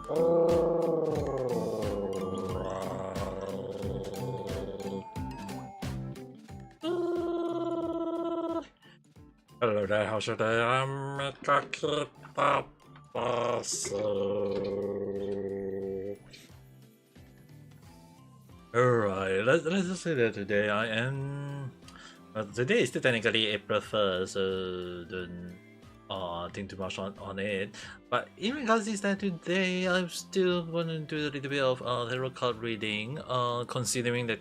Hello there, how's your day? I'm Ame Gakita. Alright, let's just say that today I am. Today is still technically April 1st, so don't think too much on it. But in regards to that today, I'm still gonna do a little bit of tarot card reading. Considering that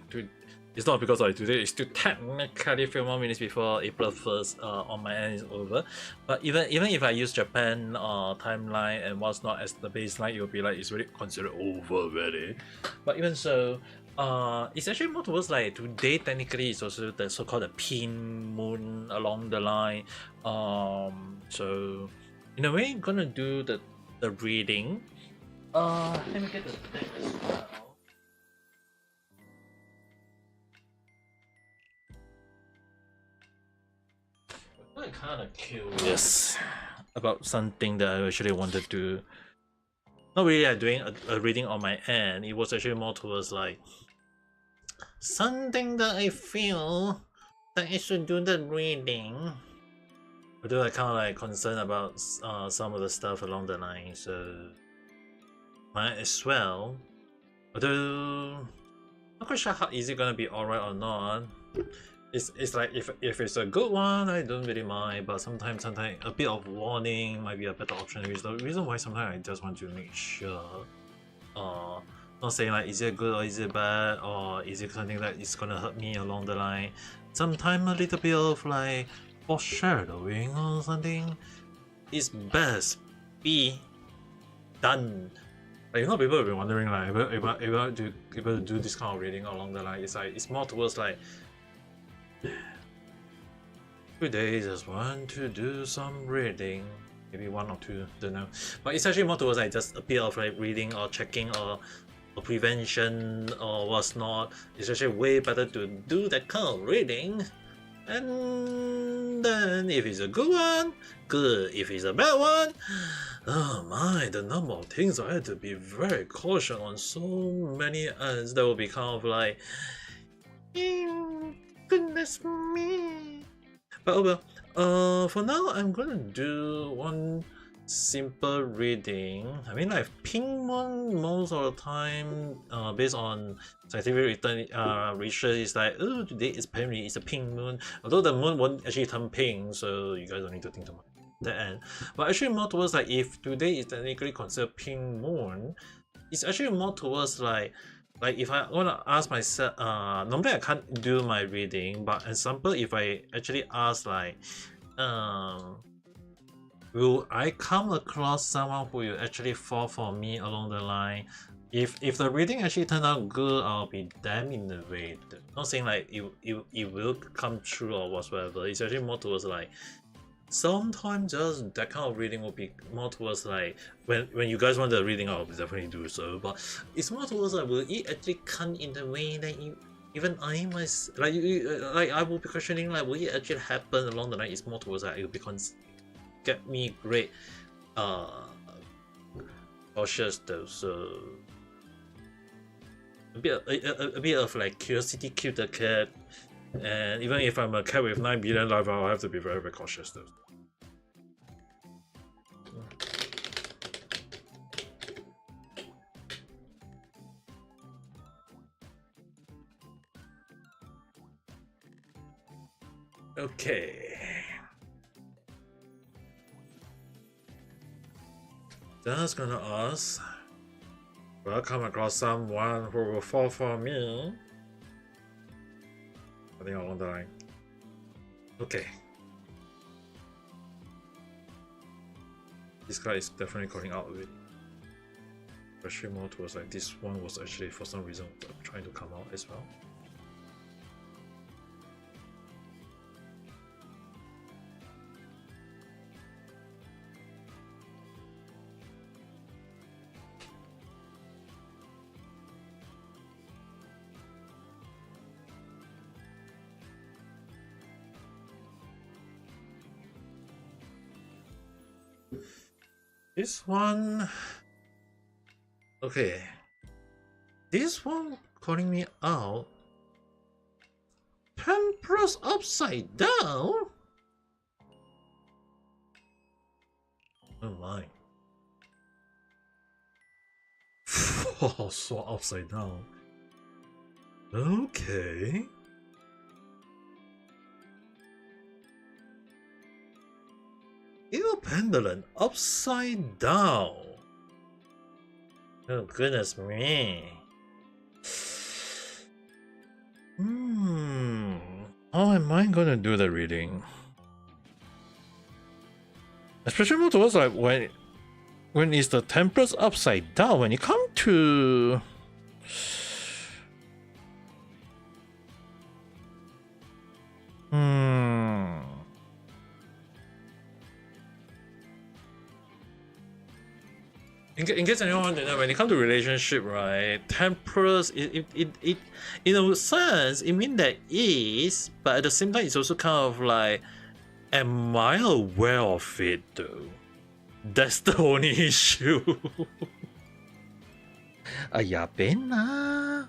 it's not because like today it's still technically a few more minutes before April 1st on my end is over. But even if I use Japan timeline and what's not as the baseline, it will be like it's already considered over already. But even so, it's actually more towards like today technically it's also the so-called the pin moon along the line. So in a way I'm gonna do the reading. Let me get the deck as well. I'm kind of curious about something that I actually wanted to. Not really like doing a reading on my end. It was actually more towards like something that I feel that I should do the reading. Although I kind of like concerned about some of the stuff along the line, so might as well. Although not quite sure how easy gonna be alright or not. It's like if it's a good one, I don't really mind. But sometimes a bit of warning might be a better option. Which is the reason why sometimes I just want to make sure. Not saying like is it good or is it bad or is it something that is gonna hurt me along the line. Sometimes a little bit of like foreshadowing or something is best be done. Like, you know, people have been wondering like able to do this kind of reading along the line. It's like it's more towards like today just want to do some reading, maybe one or two, don't know. But it's actually more towards like just a bit of like reading or checking or prevention or what's not. It's actually way better to do that kind of reading. And then if it's a good one, good. If it's a bad one, oh my, the number of things I had to be very cautious on so many ends that will be kind of like, goodness me. But oh well, for now I'm gonna do one simple reading. I mean, like pink moon most of the time, based on scientific research, is like, oh, today is apparently it's a pink moon. Although the moon won't actually turn pink, so you guys don't need to think too much that end. But actually more towards like if today is technically considered pink moon, it's actually more towards like if I wanna ask myself, normally I can't do my reading, but example if I actually ask like, will I come across someone who will actually fall for me along the line? If the reading actually turned out good, I'll be damn in the way. Not saying like it will come true or whatsoever. It's actually more towards like sometimes just that kind of reading will be more towards like when you guys want the reading, I'll definitely do so. But it's more towards like will it actually come in the way that you even I myself like I will be questioning like will it actually happen along the line. It's more towards like it will be get me great cautious though, so a bit of like curiosity killed the cat. And even if I'm a cat with 9 billion life, I'll have to be very, very cautious though. Okay. Just gonna ask, will I come across someone who will fall for me? I think along the line. Okay. This guy is definitely calling out with it. Especially more towards like this one was actually for some reason trying to come out as well. This one Okay. This one calling me out. Temperance upside down? Oh my. Oh, so upside down. Okay. Eagle pendulum upside down. Oh goodness me. How am I gonna do the reading? Especially more towards like when is the temperance upside down, when you come to in case anyone wants to know, when it comes to relationship, right, temperance, it in a sense, it means that is, but at the same time, it's also kind of like, am I aware of it though? That's the only issue. Ayabena.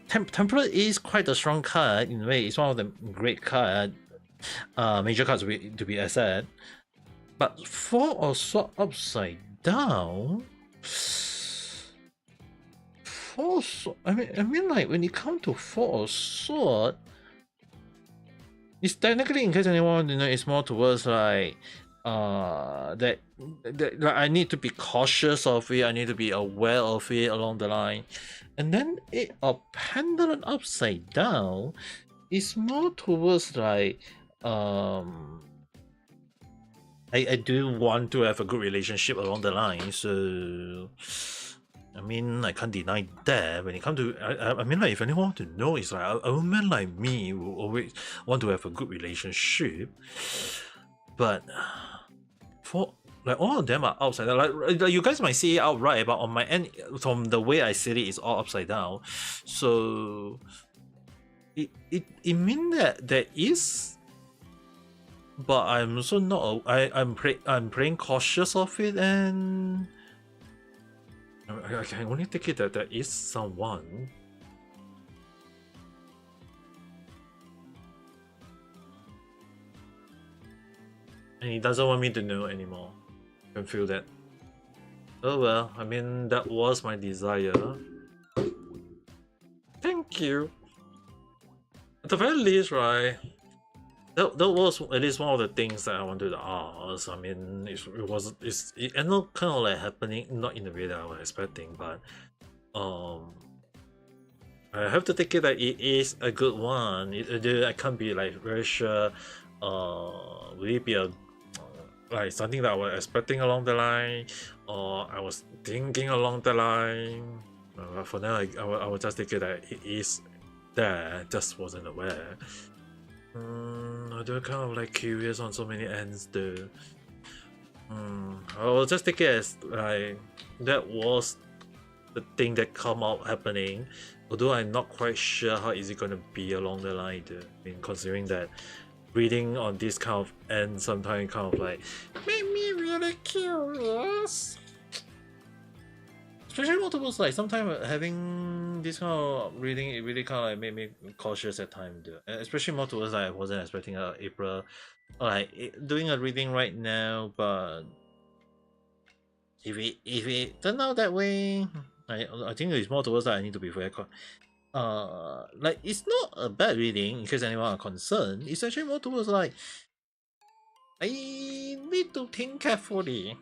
Temperance is quite a strong card in a way. It's one of the great card, major cards to be said. But Four of Swords upside down. Four Sword. I mean, like when it comes to Four of Swords, it's technically, in case anyone wants to know, it's more towards like that like I need to be cautious of it. I need to be aware of it along the line, and then a pendulum upside down is more towards like I do want to have a good relationship along the line, so I mean, I can't deny that. When it comes to, I mean, like if anyone want to know, it's like a woman like me will always want to have a good relationship, but for like all of them are upside down. Like you guys might see it outright, but on my end, from the way I see it, it's all upside down. So it means that there is, but I'm also not. I'm praying cautious of it, and I can only take it that there is someone. And he doesn't want me to know anymore. I can feel that. Oh well, I mean, that was my desire. Thank you. At the very least, right? That was at least one of the things that I wanted to ask. I mean, it ended up kind of like happening, not in the way that I was expecting, but I have to take it that it is a good one. I can't be like very sure. Will it be a like something that I was expecting along the line, or I was thinking along the line? For now, I will just take it that it is there. Just wasn't aware. I do kind of like curious on so many ends though. I will just take it as like that was the thing that come out happening. Although I'm not quite sure how is it gonna be along the line though. I mean, considering that reading on this kind of end sometimes kind of like made me really curious. Especially multiples, like sometimes having this kind of reading, it really kind of like made me cautious at times. Especially more towards like I wasn't expecting April, like doing a reading right now. But if it turned out that way, I think it's more towards that I need to be very like it's not a bad reading in case anyone are concerned. It's actually more towards like I need to think carefully.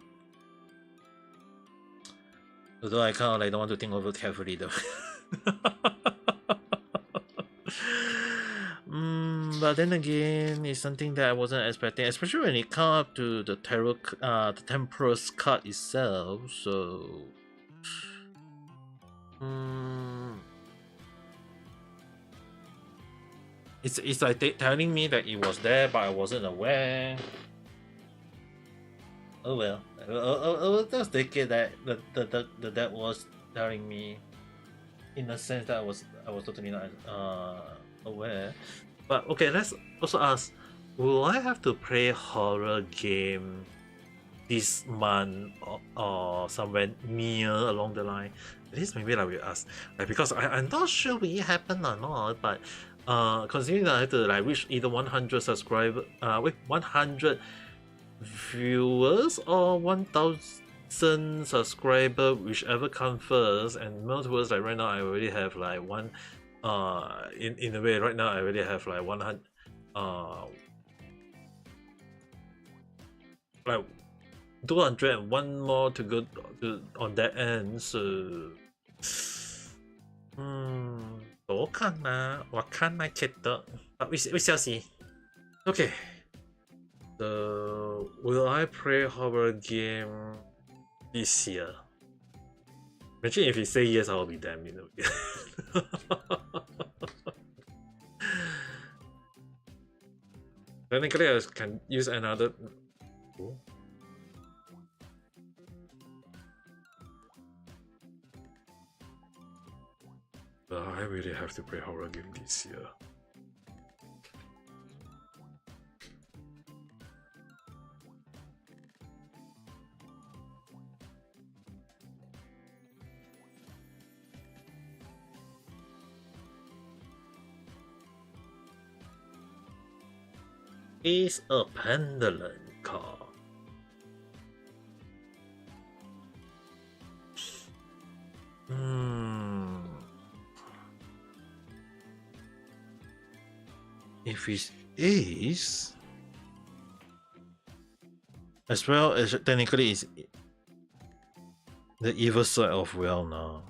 Although I kind of like don't want to think over carefully though. But then again, it's something that I wasn't expecting, especially when it comes up to the tarot, the Temperance card itself. So, it's like telling me that it was there, but I wasn't aware. Oh well, I'll just take it that that was telling me, in the sense that I was totally not aware. But okay, let's also ask, will I have to play horror game this month or somewhere near along the line. At least maybe like we ask, like, because I'm not sure will it happen or not, but considering that I have to like reach either 100 subscriber, 100 viewers or 1,000 subscriber, whichever comes first. And more towards like right now I already have like one, in a way right now I already have like 100, like 201 more to go on that end. So どうかなわかんないけど we shall see. Okay, so will I play horror game this year? Imagine if you say yes, I'll be damned, you know. Technically I can use another. Oh. I really have to play horror game this year. Is a pendulum card. If it is, as well as technically is the evil side of well now.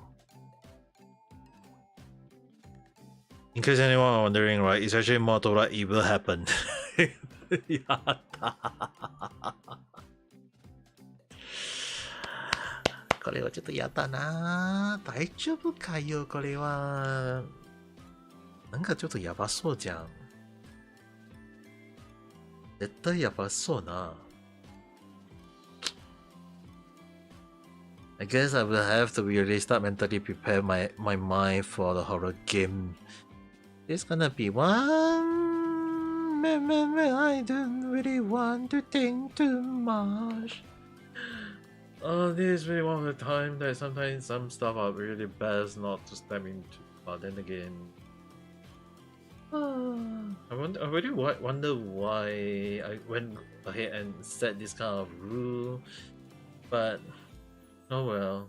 In case anyone wondering, right, it's actually more to like evil happened. Yata. これはちょっとやだな。大丈夫かよ、これは。なんかちょっとやばそうじゃん。絶対やばそうな。I guess I will have to really start mentally prepare my mind for the horror game. It's gonna be one man, I don't really want to think too much. This is really one of the time that sometimes some stuff are really best not to step into, but then again, I really wonder why I went ahead and set this kind of rule, but oh well.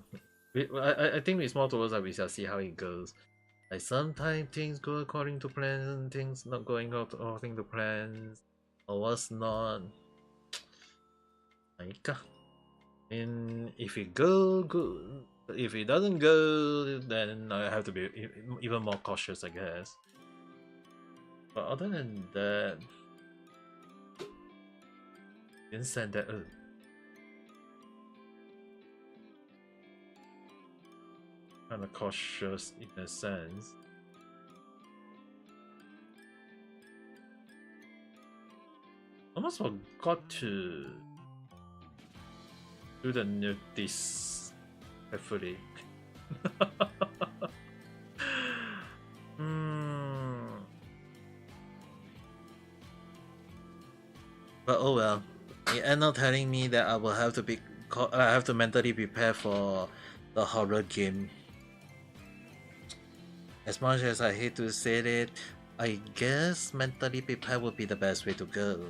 I think it's more towards that we shall see how it goes. Like sometimes things go according to plan, things not going according to plans, or what's not. And if it go good, if it doesn't go, then I have to be even more cautious, I guess. But other than that, didn't send that. Kind of cautious in a sense. Almost forgot to do the notice carefully. But oh well. It ended up telling me that I will have to I have to mentally prepare for the horror game. As much as I hate to say it, I guess mentally prepare would be the best way to go.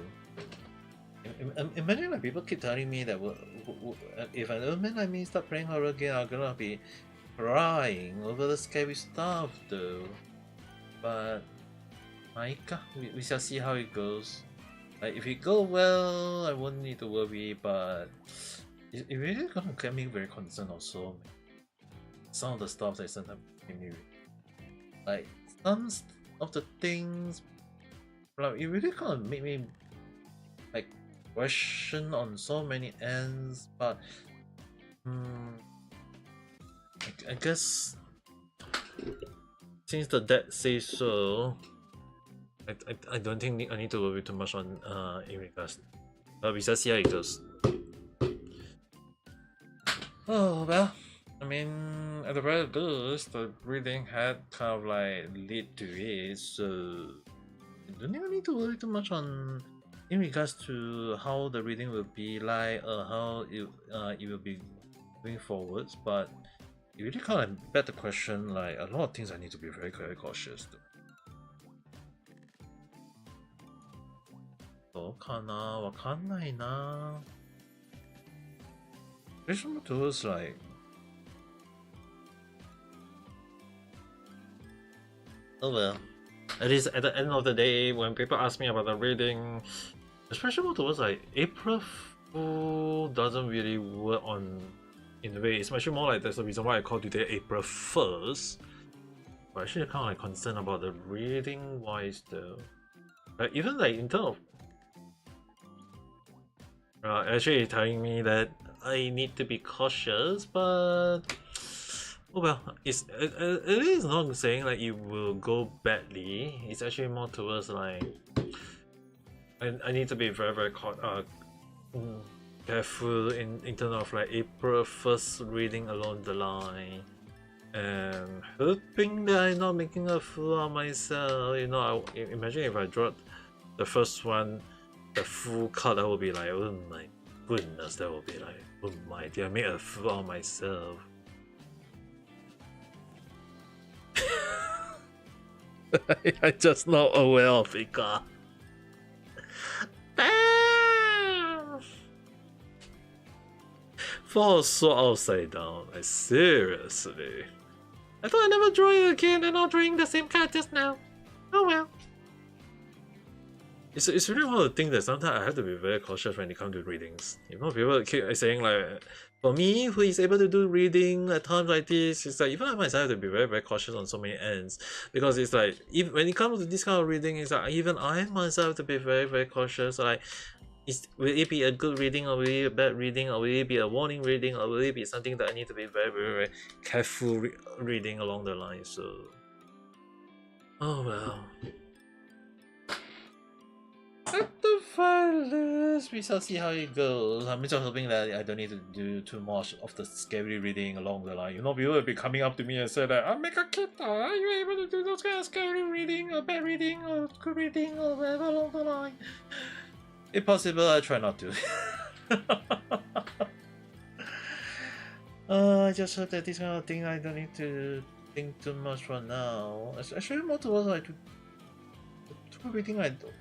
Imagine like people keep telling me that if I don't let me start playing horror game, I'm gonna be crying over the scary stuff though. But we shall see how it goes. Like if it goes well, I won't need to worry, but it really gonna get me very concerned also. Some of the stuff that sometimes make me like some of the things, like it really kind of make me like question on so many ends. But I guess since the dead says so, I don't think I need to worry too much on in regards. But we just see how it goes. Oh well, I mean, at the very least, the breathing had kind of like lead to it, so I don't think I need to worry too much on in regards to how the reading will be like, how it will be moving forwards, but it really kind of beg the question, like a lot of things I need to be very, very cautious. どうかなわかんないな It's more towards like oh well. At least at the end of the day, when people ask me about the reading, especially more towards like April Fool doesn't really work on in a way. It's actually more like that's the reason why I called today April 1st. But actually kind of like concerned about the reading wise though. Like even like in terms of actually telling me that I need to be cautious, but oh well, it is not saying like it will go badly. It's actually more towards like I need to be very very careful in terms of like April 1st reading along the line, and hoping that I'm not making a fool of myself. You know, imagine if I dropped the first one, the full cut, I will be like, oh my goodness, that will be like, oh my dear, I made a fool of myself. I'm just not aware of it. Damn! Fall so upside down, like seriously. I thought I never draw it again and not drawing the same card just now. Oh well. It's really one of the things that sometimes I have to be very cautious when it comes to readings. You know, people keep saying like, for me, who is able to do reading at times like this, it's like even I myself have to be very very cautious on so many ends, because it's like if when it comes to this kind of reading, it's like even I myself have to be very very cautious. Like, will it be a good reading, or will it be a bad reading, or will it be a warning reading, or will it be something that I need to be very very, very careful reading along the line? So, oh well. At the very least, we shall see how it goes. I'm just hoping that I don't need to do too much of the scary reading along the line. You know, people will be coming up to me and say that, Ame Gakita, are you able to do those kind of scary reading, or bad reading, or good reading, or whatever along the line? If possible, I try not to. I just hope that this kind of thing I don't need to think too much for now. Actually, more towards like to reading I don't.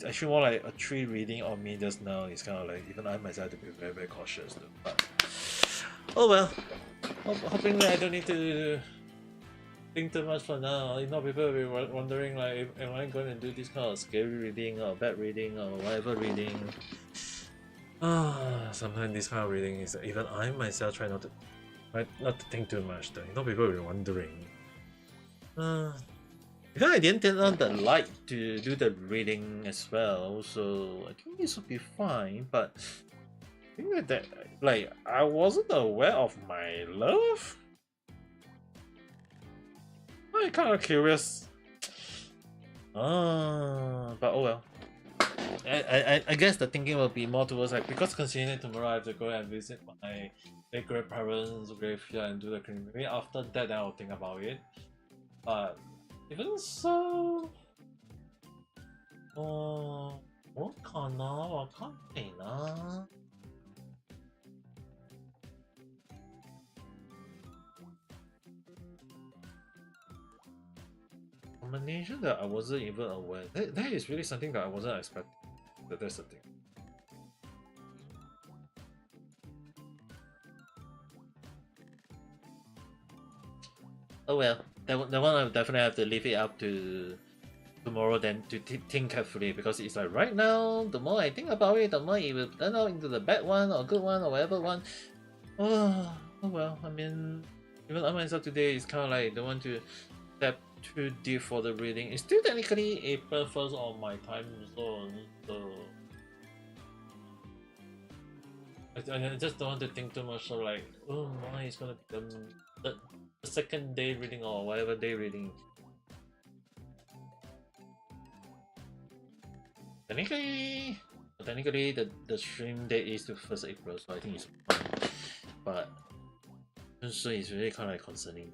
I should more like a 3 reading on me just now. It's kind of like even I myself have to be very very cautious though. But oh well, hoping that I don't need to think too much for now. You know, people will be wondering like, am I going to do this kind of scary reading or bad reading or whatever reading? Sometimes this kind of reading is even I myself try not to think too much though. You know, people will be wondering. Because I didn't turn on the light to do the reading as well, so I think this would be fine, but I think that like I wasn't aware of my love. I'm kind of curious. But oh well. I guess the thinking will be more towards like, because considering tomorrow I have to go and visit my great grandparents' graveyard and do the cleaning. Maybe after that, then I'll think about it. But even so, どうかなわかんないな。Combination that I wasn't even aware. That is really something that I wasn't expecting. That's the thing. Oh well, that one I'll definitely have to leave it up to tomorrow then to think carefully, because it's like right now, the more I think about it, the more it will turn out into the bad one or good one or whatever one. Oh well, I mean, even I myself today is kind of like don't want to step too deep for the reading. It's still technically April 1st on my time zone, so I just don't want to think too much. So like, oh my, it's gonna be the second day reading or whatever day reading. Technically, the stream date is the 1st April, so I think it's fine. But so it's really kind of like concerning.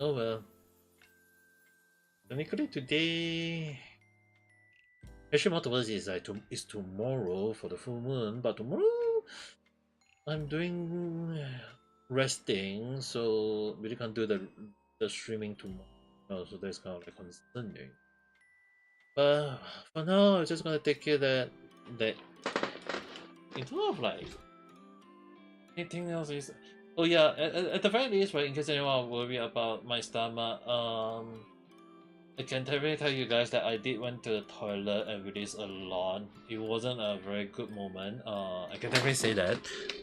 Oh well. Technically today, actually multiverse is like is tomorrow for the full moon, but tomorrow I'm doing resting, so really can't do the streaming tomorrow. So that's kind of like concerning. But for now, I'm just gonna take care that in terms of like anything else is. Oh yeah, at the very least, right? In case anyone worry about my stomach, I can definitely tell you guys that I did went to the toilet and release a lot. It wasn't a very good moment. I can definitely say that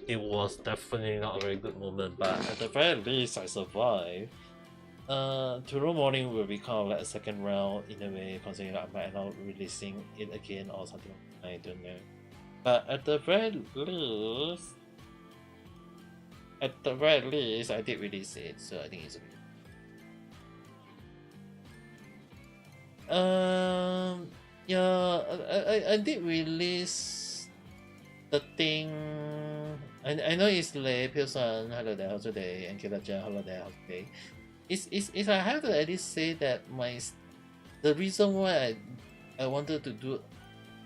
it was definitely not a very good moment, but at the very least, I survived. Tomorrow morning will be kind of like a second round in a way, considering I might not releasing it again or something. I don't know. But at the very least, I did release it, so I think it's okay. Yeah, I did release the thing. I know it's late, Pilson, hello there, how's your day? And Kilaja, hello there, how's your day? Is I have to at least say that the reason why I wanted to do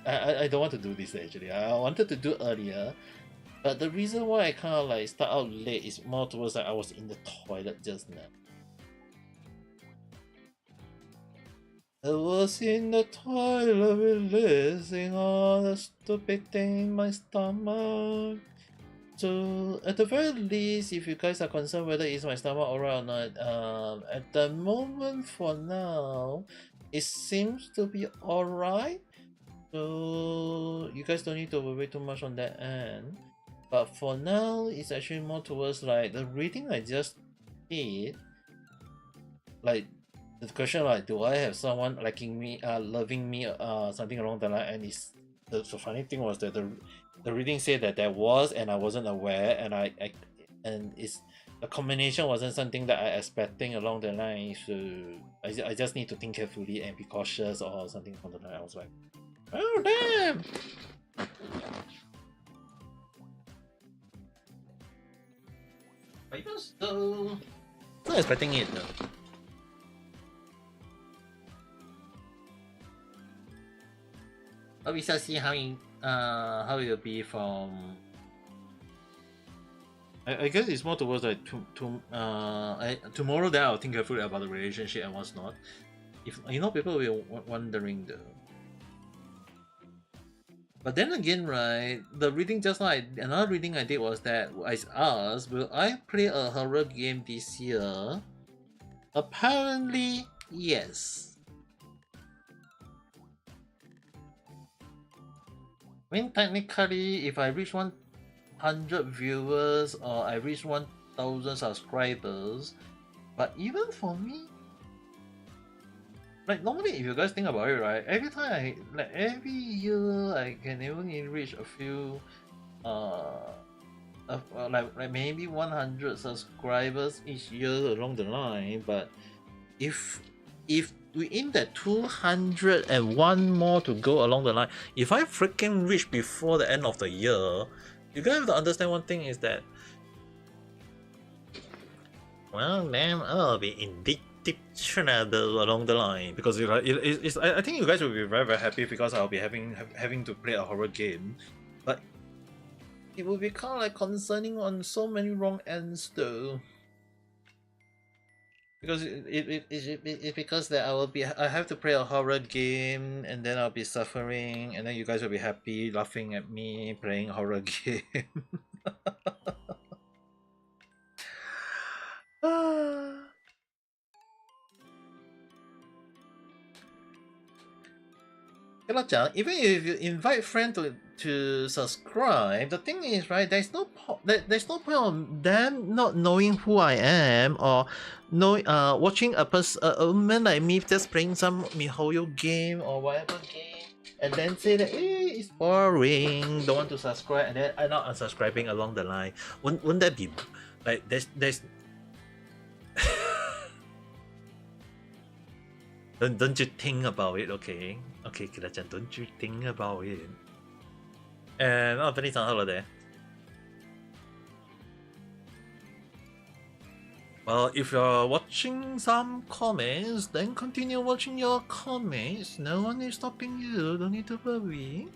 I don't want to do this actually. I wanted to do earlier, but the reason why I kind of like start out late is more towards that I was in the toilet just now. I was in the toilet releasing all the stupid thing in my stomach. So at the very least, if you guys are concerned whether it's my stomach alright or not, at the moment for now, it seems to be alright. So you guys don't need to worry too much on that end. But for now, it's actually more towards like the reading I just did. Like the question like, do I have someone liking me, loving me, something along the line? And the funny thing was that the reading said that there was, and I wasn't aware, and and it's the combination wasn't something that I expecting along the line. So I just need to think carefully and be cautious or something along the line. I was like, oh damn. I was so not expecting it though. But we shall see how it will be from. I guess it's more towards like tomorrow that I'll think carefully about the relationship and what's not. If people will be wondering though. But then again, right, the reading just now, another reading I did was that I asked, will I play a horror game this year? Apparently, yes. I mean, technically, if I reach 100 viewers or I reach 1,000 subscribers, but even for me, like normally, if you guys think about it, right, every year I can only reach a few, like maybe 100 subscribers each year along the line. But if we aim that 200 and one more to go along the line, if I freaking reach before the end of the year, you guys have to understand one thing is that, well, then I'll be in deep trouble along the line, because I think you guys will be very, very happy because I'll be having to play a horror game, but it will be kind of like concerning on so many wrong ends though. Because it's because that I have to play a horror game and then I'll be suffering, and then you guys will be happy laughing at me playing horror game. Even if you invite friends to subscribe, the thing is, right, there's no point of them not knowing who I am, or watching a woman like me just playing some MiHoYo game or whatever game, and then say that it's boring, don't want to subscribe, and then I'm not unsubscribing along the line. Wouldn't that be like there's don't you think about it, okay? Okay, Kira-chan, don't you think about it. And Benny-san, hello there. Well, if you're watching some comments, then continue watching your comments. No one is stopping you, don't need to worry.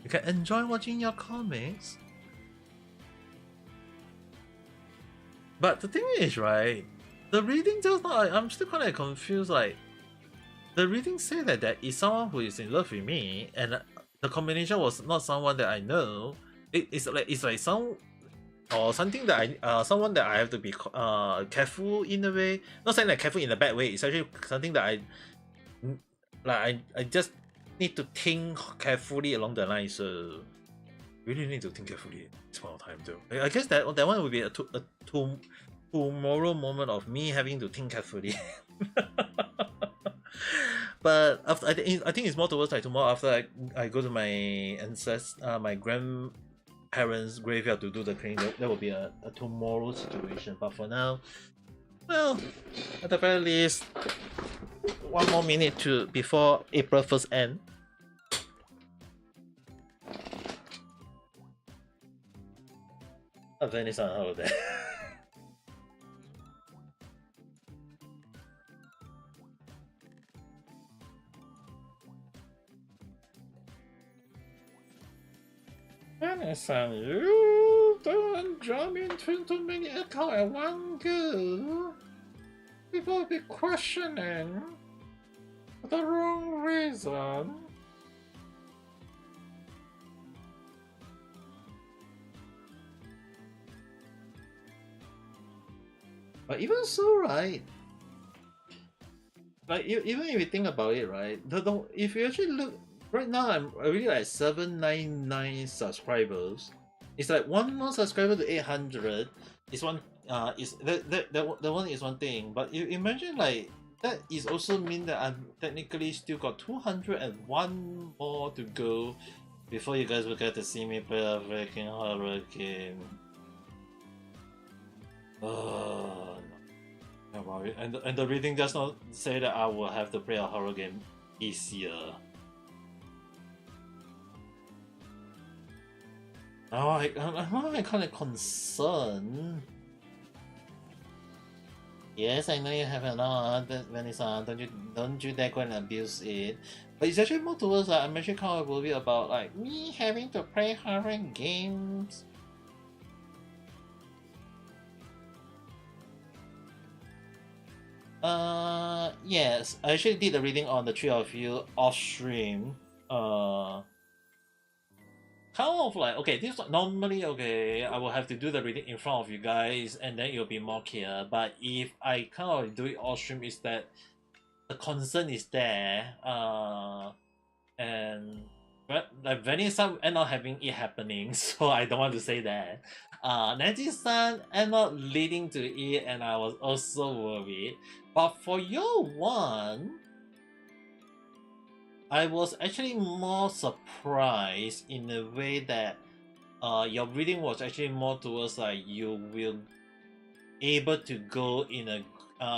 You can enjoy watching your comics. But the thing is, right, the reading just not, I'm still kind of confused, like, the reading say that there is someone who is in love with me, and the combination was not someone that I know. It's like some or something that someone that I have to be careful in a way. Not saying like careful in a bad way. It's actually something that I just need to think carefully along the line. So really need to think carefully at this point of time though. I guess that one would be a tomorrow moment of me having to think carefully. But after, I think it's more towards like tomorrow after I go to my my grandparents' graveyard to do the cleaning. That will be a tomorrow situation. But for now, well, at the very least, one more minute to before April 1st end. Venice on holiday. Venice, you don't jump into too many accounts at one go. People will be questioning for the wrong reason. But even so, right? Like even if you think about it, right? If you actually look right now, I'm already like 799 subscribers. It's like one more subscriber to 800. Is one is that one is one thing. But you imagine like that is also mean that I'm technically still got 201 more to go before you guys will get to see me play a freaking horror game. No. About it. And the reading does not say that I will have to play a horror game this year. Oh, I'm kind of concerned. Yes, I know you have a lot, Vanessa. Don't you dare go and abuse it. But it's actually more towards like I'm actually kind of worried about like me having to play horror games. Yes, I actually did the reading on the three of you off stream. Kind of like okay, this normally okay, I will have to do the reading in front of you guys, and then it'll be more clear. But if I kind of do it off stream, is that the concern is there, and like Vanessa end up having it happening, so I don't want to say that. Nancy-san end up leading to it, and I was also worried. But for your one, I was actually more surprised in a way that your reading was actually more towards like you will able to go in a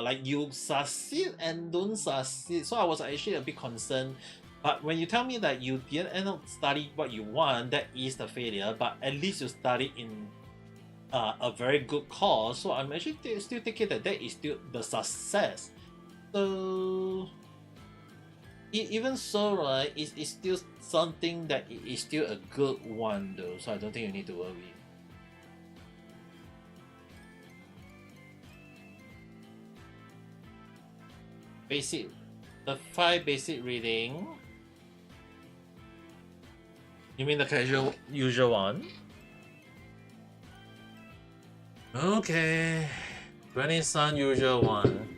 like you succeed and don't succeed. So I was actually a bit concerned. But when you tell me that you didn't end up study what you want, that is the failure. But at least you studied in a very good course. So I'm actually still thinking that that is still the success. So even so, right, it's still something that is still a good one though. So I don't think you need to worry. Basic, the 5 basic reading. You mean the casual usual one? Okay, Renaissance usual one.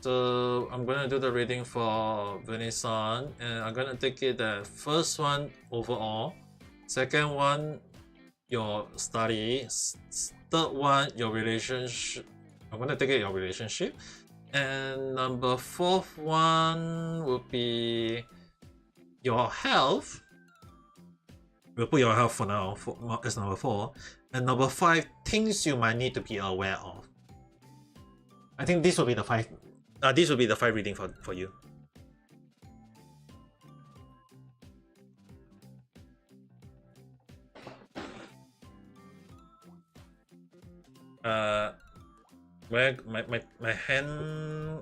So I'm gonna do the reading for Renaissance, and I'm gonna take it the first one overall, second one your study, third one your relationship. I'm gonna take it your relationship, and number 4th one will be your health. We'll put your health for now as number 4, and number 5 things you might need to be aware of. I think this will be the 5. This will be the 5 reading for you. My hand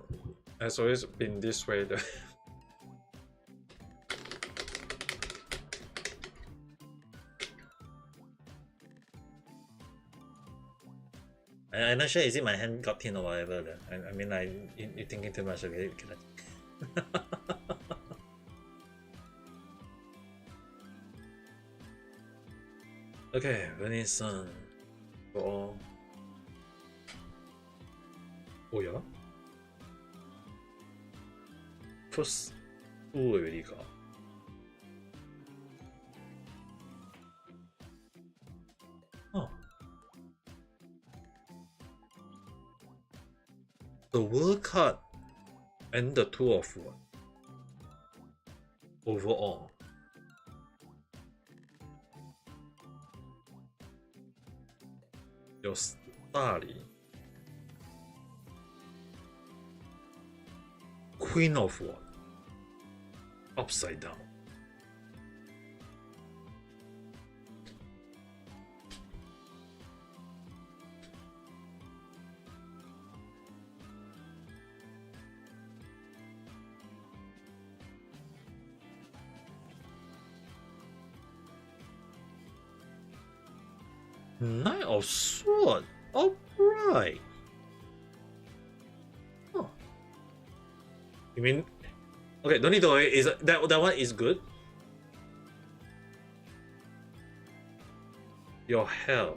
has always been this way though. I'm not sure, is it my hand got thin or whatever though. I mean, like, you're thinking too much of it. Okay, venison. Oh yeah? First two already got. Oh. The World Cup and the Tour of what? Overall. Your study. Queen of what? Upside down. Knight of Sword. Alright. Oh. You mean, okay, don't need to worry, is that one is good? Your health.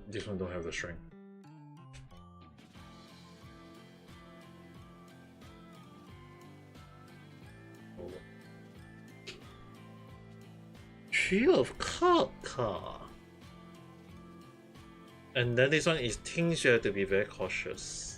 This one don't have the strength. Oh. Tree of Kaka. And then this one is things you have to be very cautious.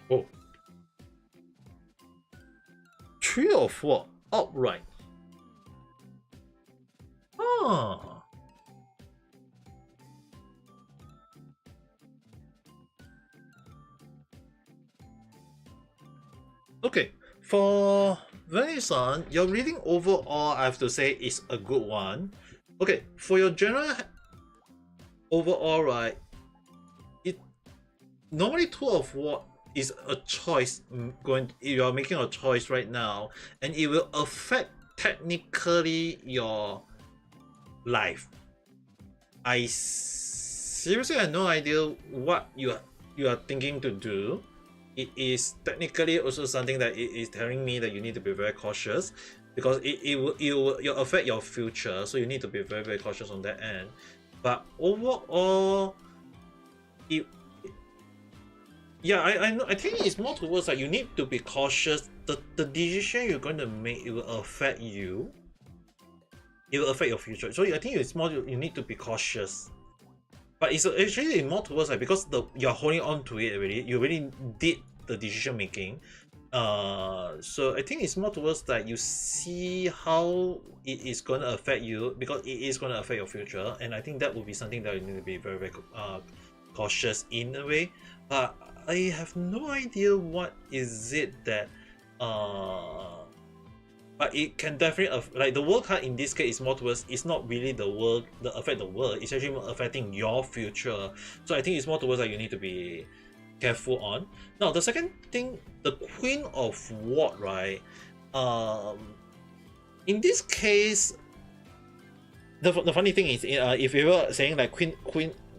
Oh. Tree of what? Upright. Ah. Okay, for venison, your reading overall, I have to say, is a good one. Okay, for your general overall, right, it normally two of what is a choice. You are making a choice right now, and it will affect technically your life. I seriously have no idea what you are thinking to do. It is technically also something that it is telling me that you need to be very cautious, because it will affect your future, so you need to be very, very cautious on that end. But overall, I think it's more towards that you need to be cautious. The decision you're going to make, it will affect you. It will affect your future. So I think it's more you need to be cautious. But it's actually more towards like, because you're holding on to it already. You already did the decision making. So I think it's more towards that you see how it is going to affect you, because it is going to affect your future. And I think that would be something that you need to be very, very cautious in a way. I have no idea what is it that but it can definitely like the world card in this case is more towards, it's not really the world the affect the world, it's actually more affecting your future. So I think it's more towards like you need to be careful on. Now the second thing, the Queen of What, right? Um in this case, the funny thing is, if you were saying like Queen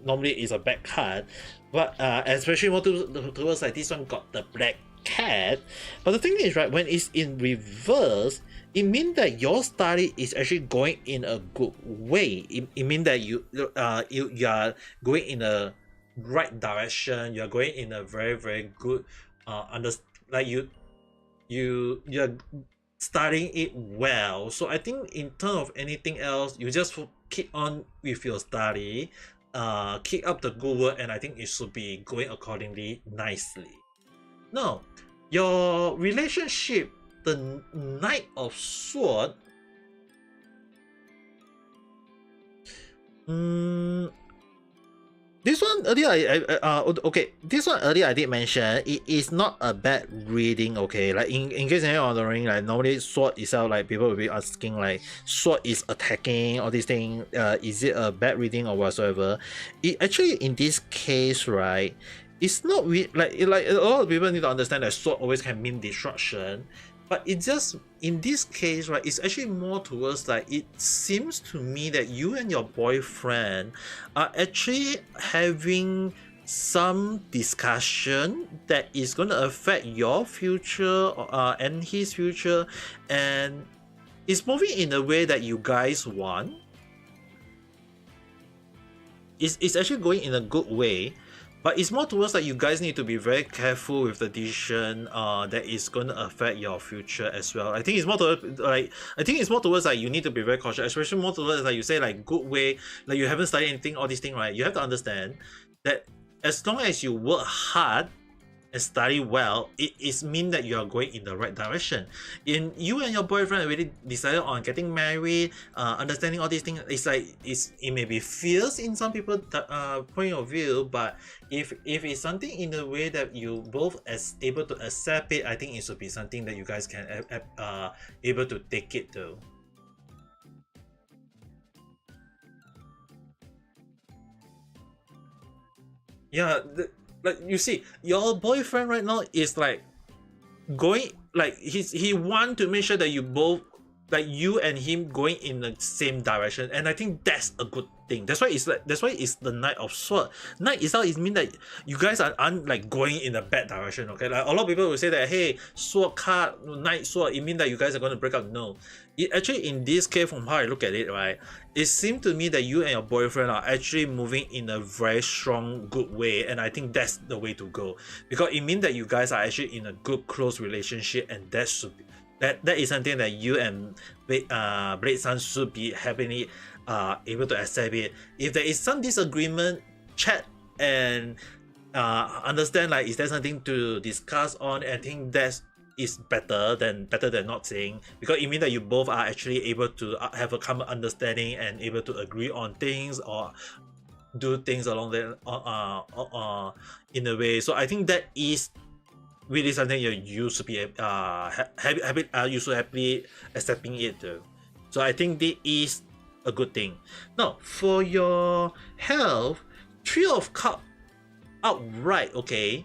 normally is a bad card, but especially more towards like this one got the black cat. But the thing is, right, when it's in reverse, it means that your study is actually going in a good way. It means that you are going in a right direction. You are going in a very good like you're studying it well. So I think in terms of anything else, you just keep on with your study, keep up the good work, and I think it should be going accordingly nicely. Now, your relationship, the Knight of Sword. This one earlier, okay. This one earlier I did mention it is not a bad reading. Okay, like in case anyone wondering, like normally sword itself, like people will be asking like sword is attacking all these things. Is it a bad reading or whatsoever? It actually in this case, right? It's not like a lot of people need to understand that sword always can mean destruction. But it just in this case, right, it's actually more towards like it seems to me that you and your boyfriend are actually having some discussion that is going to affect your future and his future, and it's moving in a way that you guys want. It's actually going in a good way. But it's more towards like you guys need to be very careful with the decision that is going to affect your future as well. I think it's more towards like you need to be very cautious, especially more towards like you say like good way, like you haven't studied anything, all these things, right? You have to understand that as long as you work hard and study well, it is mean that you are going in the right direction. In you and your boyfriend already decided on getting married, understanding all these things, it's like it may be fierce in some people point of view, but if it's something in a way that you both as able to accept it, I think it should be something that you guys can able to take it to. Yeah, like you see, your boyfriend right now is like going like he want to make sure that you both, like you and him, going in the same direction, and I think that's a good thing. That's why it's the Knight of Sword. Knight itself is mean that you guys aren't like going in a bad direction. Okay, like a lot of people will say that, hey, sword card, Knight Sword, it means that you guys are going to break up. No, it actually in this case, from how I look at it, right, it seemed to me that you and your boyfriend are actually moving in a very strong good way, and I think that's the way to go, because it means that you guys are actually in a good close relationship, and that should be that is something that you and Blade Sun should be happily able to accept it. If there is some disagreement, chat and understand like is there something to discuss on. I think that is better than not saying, because it means that you both are actually able to have a common understanding and able to agree on things or do things along the in a way. So I think that is really something you should be you should happily accepting it too. So I think this is a good thing. Now for your health, Three of Cups outright, okay.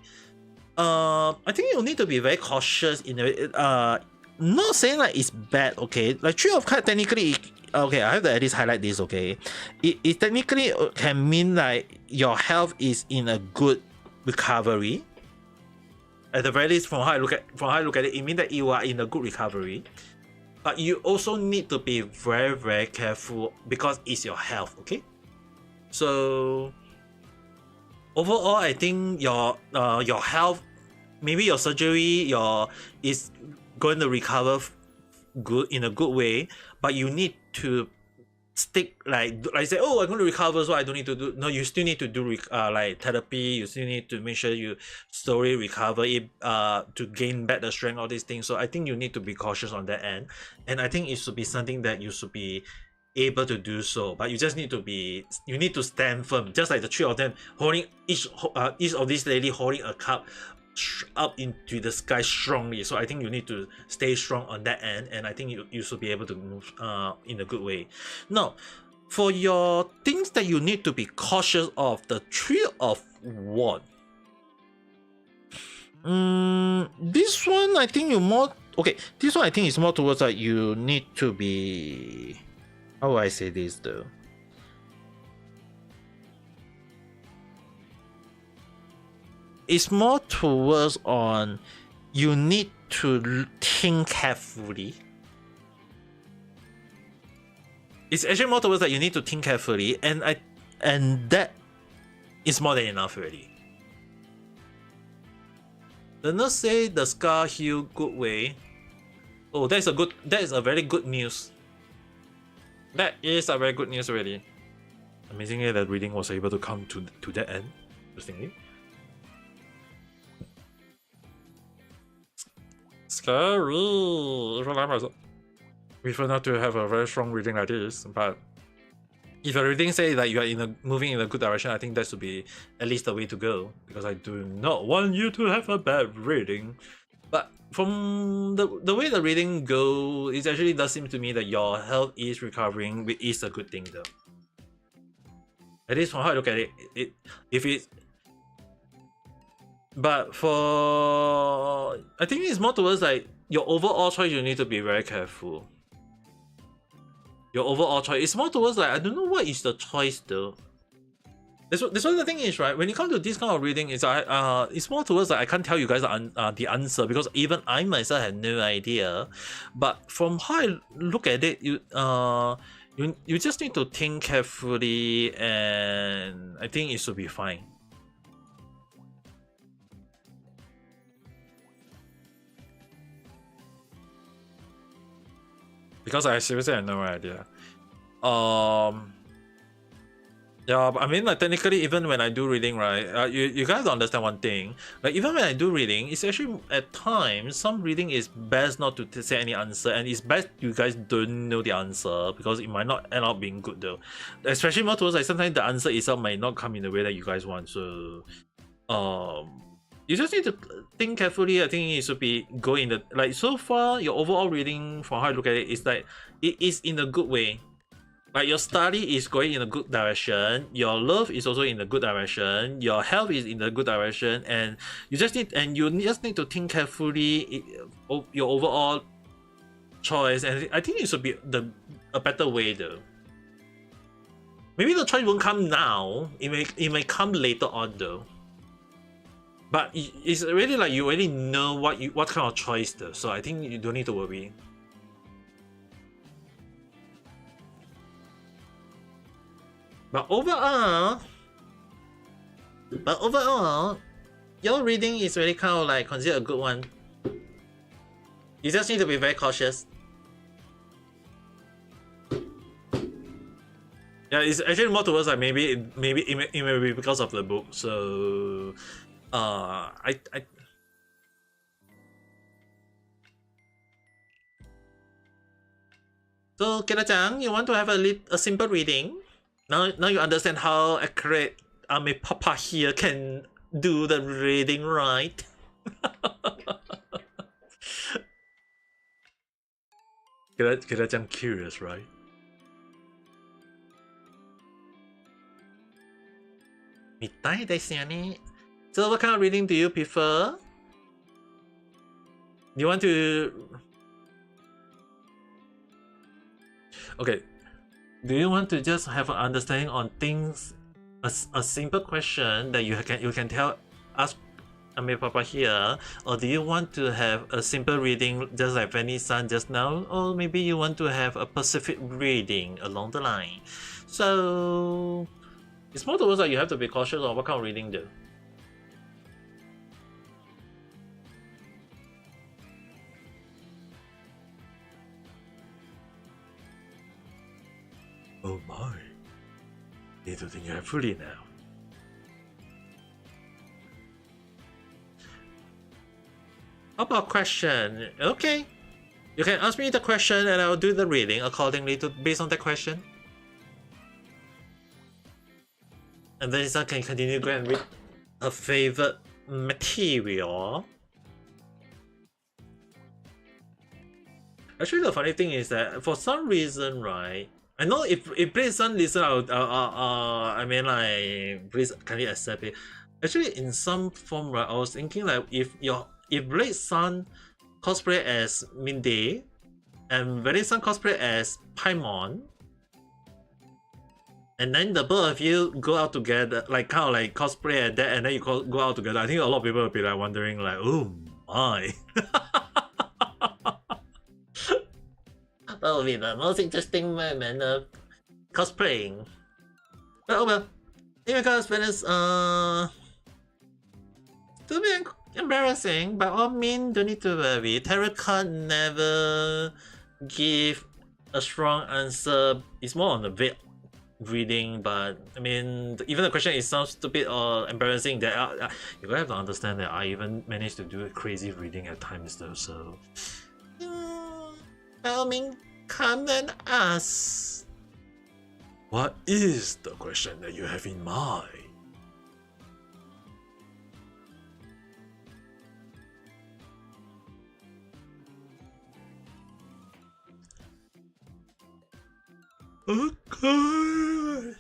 I think you need to be very cautious in a not saying like it's bad, okay. Like Three of Cups technically, okay, I have to at least highlight this, okay. It technically can mean like your health is in a good recovery. At the very least, from how I look at it, it means that you are in a good recovery. But you also need to be very careful because it's your health, okay? So overall, I think your health, maybe your surgery, is going to recover good in a good way, but you need to stick like say, oh, I'm going to recover, so I don't need to do. No, you still need to do like therapy. You still need to make sure you slowly recover it to gain back the strength, all these things. So I think you need to be cautious on that end, and I think it should be something that you should be able to do so, but you just need to stand firm, just like the three of them holding each of these lady holding a cup up into the sky strongly. So I think you need to stay strong on that end, and I think you should be able to move in a good way. Now, for your things that you need to be cautious of, the Three of Wands. This one I think you more okay. This one I think is more towards like you need to be. How do I say this though? It's more towards on you need to think carefully. It's actually more towards that you need to think carefully, and that is more than enough already. The nurse say the scar heal good way. Oh, that is a very good news. That is a very good news already. Amazingly, that reading was able to come to that end. Interestingly. Scary. Even I myself prefer not to have a very strong reading like this, but if a reading say that you are moving in a good direction, I think that should be at least the way to go, because I do not want you to have a bad reading. But from the way the reading go, it actually does seem to me that your health is recovering, which is a good thing though. At least from how I look at it, but for I think it's more towards like your overall choice, you need to be very careful. Your overall choice, it's more towards like I don't know what is the choice though. This one the thing is, right, when you come to this kind of reading, it's more towards like I can't tell you guys the answer, because even I myself had no idea. But from how I look at it, you just need to think carefully, and I think it should be fine. Because I seriously have no idea. Yeah, I mean, like technically, even when I do reading, right, you guys understand one thing. Like even when I do reading, it's actually at times some reading is best not to say any answer, and it's best you guys don't know the answer, because it might not end up being good though. Especially more towards like sometimes the answer itself might not come in the way that you guys want. So, you just need to think carefully. I think it should be going in the like so far. Your overall reading, from how I look at it, is like it is in a good way. Like your study is going in a good direction. Your love is also in a good direction. Your health is in a good direction, and you just need to think carefully your overall choice. And I think it should be a better way though. Maybe the choice won't come now. It may come later on though. But it's really like you already know what kind of choice though, so I think you don't need to worry. But overall, your reading is really kind of like considered a good one. You just need to be very cautious. Yeah, it's actually more towards like maybe it may be because of the book. So. So Kira-chan, you want to have a simple reading? Now you understand how accurate Ame Papa here can do the reading, right? Kira-chan curious, right? Mitai desu yo ne. So what kind of reading do you prefer? You want to... Okay. Do you want to just have an understanding on things, a simple question that you can tell us, Ame Papa here, or do you want to have a simple reading just like Fanny-san just now, or maybe you want to have a specific reading along the line? So it's more towards that you have to be cautious on what kind of reading though. Oh my, need to think carefully now. How about question? Okay. You can ask me the question and I'll do the reading accordingly to based on the question. And then Lisa can continue to go and read her favorite material. Actually, the funny thing is that for some reason, right? I know if please don't listen, I mean like please kindly accept it. Actually, in some form, right? I was thinking like if Blade Sun cosplay as Mindy and Blade Sun cosplay as Paimon, and then the both of you go out together, like kind of like cosplay at that, and then you go out together. I think a lot of people will be like wondering, like, oh my. That would be the most interesting moment of cosplaying. But oh well. Anyway, guys, it's to be embarrassing, by all means, don't need to worry. Tarot card never give a strong answer. It's more on the vague reading, but I mean, even the question is sounds stupid or embarrassing. That you gotta have to understand that I even managed to do a crazy reading at times though. So, by all means, come and ask. What is the question that you have in mind? Okay.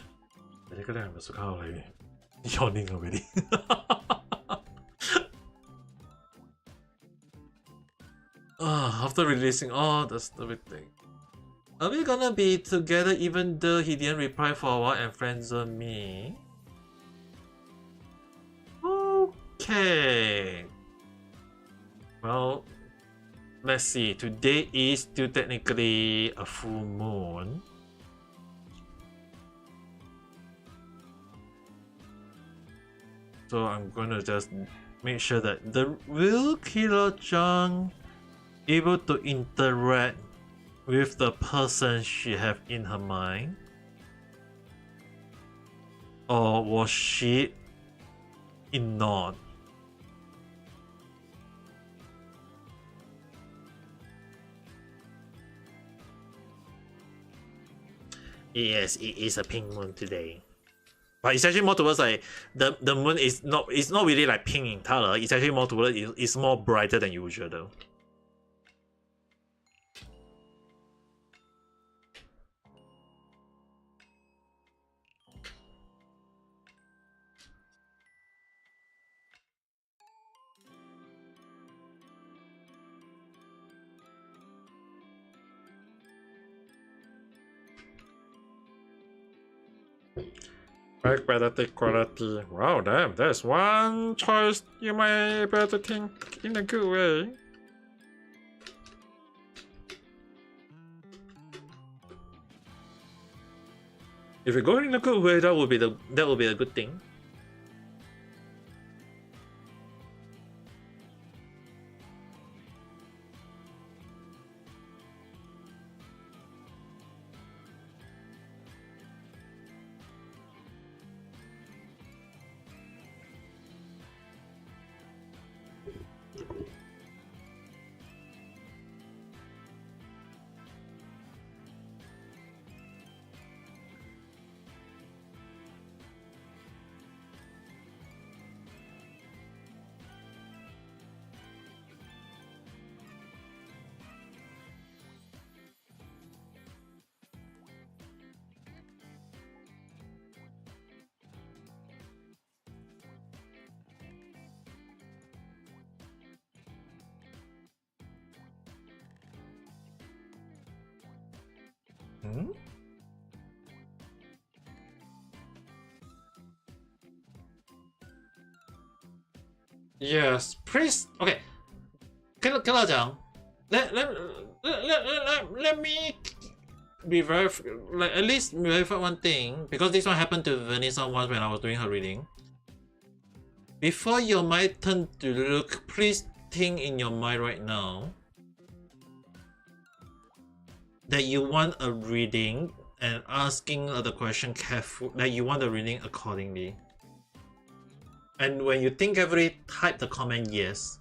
Technically, I'm also kind of like yawning already. After releasing all the stupid thing. Are we gonna be together even though he didn't reply for a while and friendzone me? Okay. Well, let's see. Today is still technically a full moon. So I'm gonna just make sure that the real Kilo-chan able to interact with the person she have in her mind? Or was she ignored? Yes, it is a pink moon today. But it's actually more towards like the moon is not really like pink in color. It's actually more towards it's more brighter than usual though. Like better take quality. Wow, damn, there's one choice you might be able to think in a good way. If you go in a good way, that would be a good thing. Hmm? Yes, please. Okay. Can I讲? Let me be very like at least verify one thing, because this one happened to Vanessa once when I was doing her reading. Before your mind turn to look, please think in your mind right now that you want a reading and asking the question careful, that you want the reading accordingly. And when you think carefully, type the comment yes.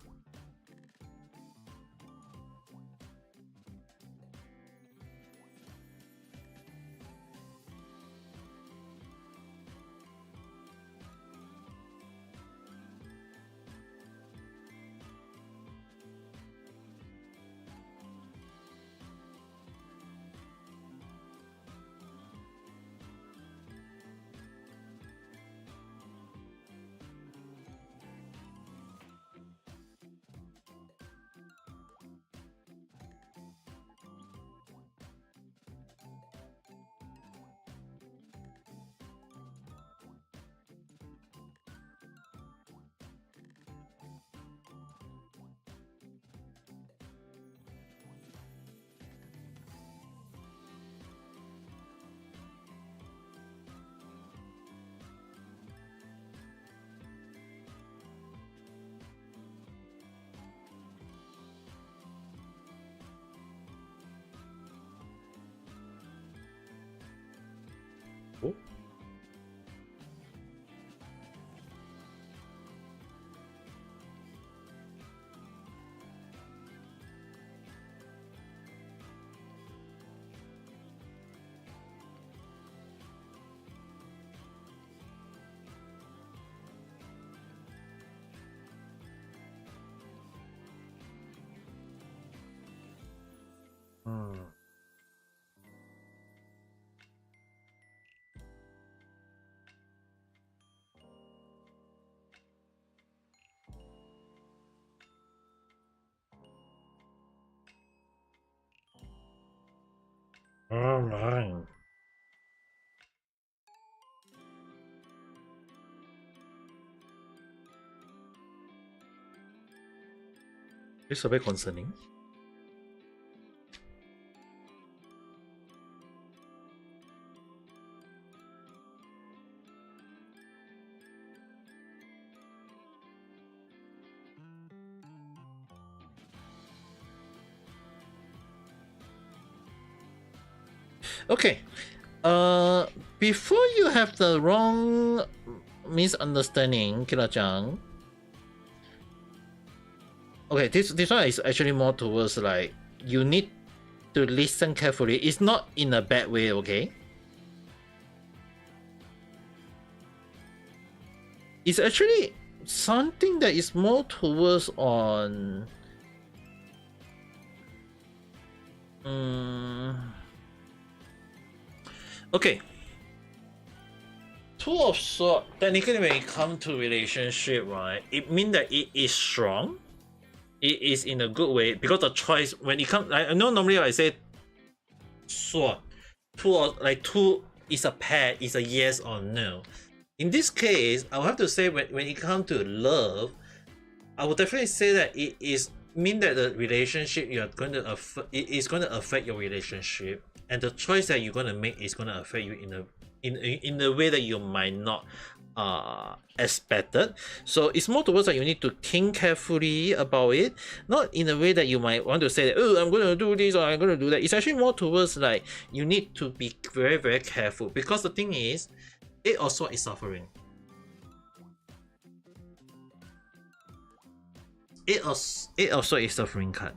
Alright. It's a bit concerning. Okay. Before you have the wrong misunderstanding, Kira-chan. Okay, this one is actually more towards like you need to listen carefully. It's not in a bad way, okay? It's actually something that is more towards on okay. Two of Swords, technically when it comes to relationship, right, it means that it is strong. It is in a good way because the choice when it comes, I know normally I say sword, two is a pair, is a yes or no. In this case, I will have to say when it comes to love, I would definitely say that it is mean that the relationship you're going to it is going to affect your relationship, and the choice that you're going to make is going to affect you in a way that you might not expected. So it's more towards that you need to think carefully about it, not in a way that you might want to say that, oh, I'm going to do this or I'm going to do that. It's actually more towards like you need to be very, very careful, because the thing is, it also is suffering. It also is suffering card.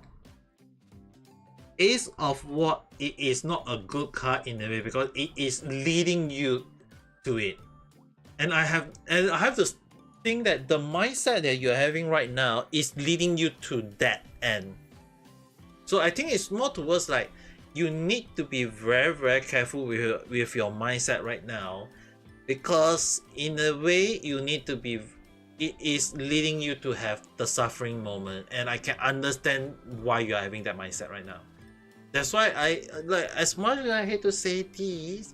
Ace of what, it is not a good card in a way because it is leading you to it. And I have to think that the mindset that you're having right now is leading you to that end. So I think it's more towards like you need to be very, very careful with your mindset right now, because in a way you need to be, it is leading you to have the suffering moment, and I can understand why you're having that mindset right now. That's why I like, as much as I hate to say this,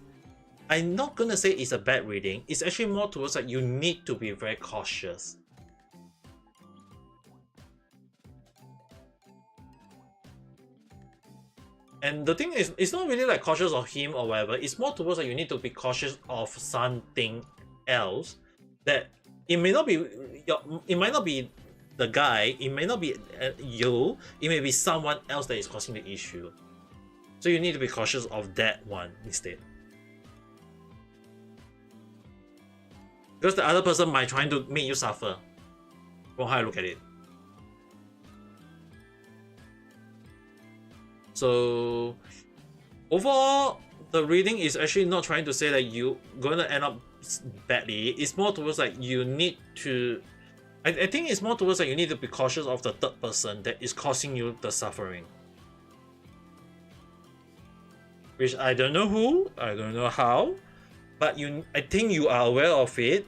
I'm not gonna say it's a bad reading. It's actually more towards like you need to be very cautious. And the thing is, it's not really like cautious of him or whatever. It's more towards like you need to be cautious of something else. That it may not be it might not be the guy. It may not be you. It may be someone else that is causing the issue. So you need to be cautious of that one instead. Because the other person might trying to make you suffer. From how I look at it. So overall, the reading is actually not trying to say that you're gonna end up badly. It's more towards like you need to, I think it's more towards like you need to be cautious of the third person that is causing you the suffering. Which I don't know who, I don't know how, but I think you are aware of it,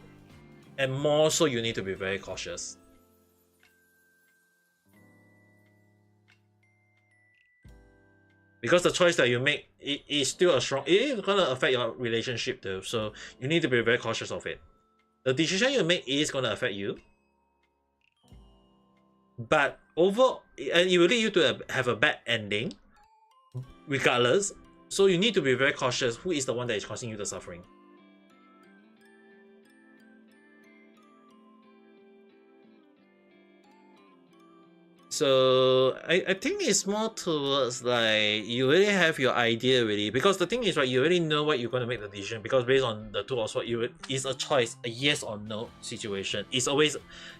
and more so you need to be very cautious. Because the choice that you make, it is still a strong, it is gonna affect your relationship though, so you need to be very cautious of it. The decision you make is gonna affect you, but and it will lead you to have a bad ending, regardless. So you need to be very cautious. Who is the one that is causing you the suffering? So I think it's more towards like you already have your idea already, because the thing is, right, you already know what you're going to make the decision, because based on the two of swords, it's a choice, a yes or no situation. It's always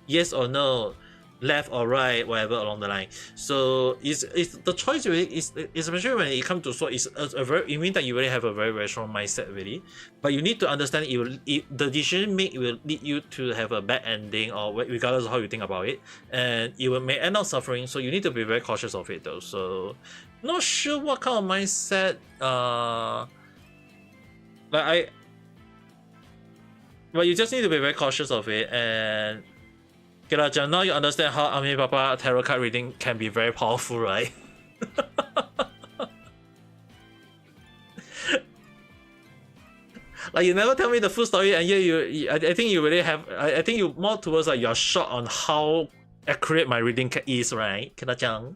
yes or no, left or right, whatever along the line. So it's the choice really is, especially when it comes to sword, it's a very, it means that you really have a very, very strong mindset really. But you need to understand the decision made will lead you to have a bad ending, or regardless of how you think about it, and you may end up suffering. So you need to be very cautious of it though. So not sure what kind of mindset. Like but you just need to be very cautious of it. And Kirajan, now you understand how Ame Papa tarot card reading can be very powerful, right? Like you never tell me the full story, and yeah, I think you really have. I think you more towards like you're shocked on how accurate my reading is, right, Kirajan?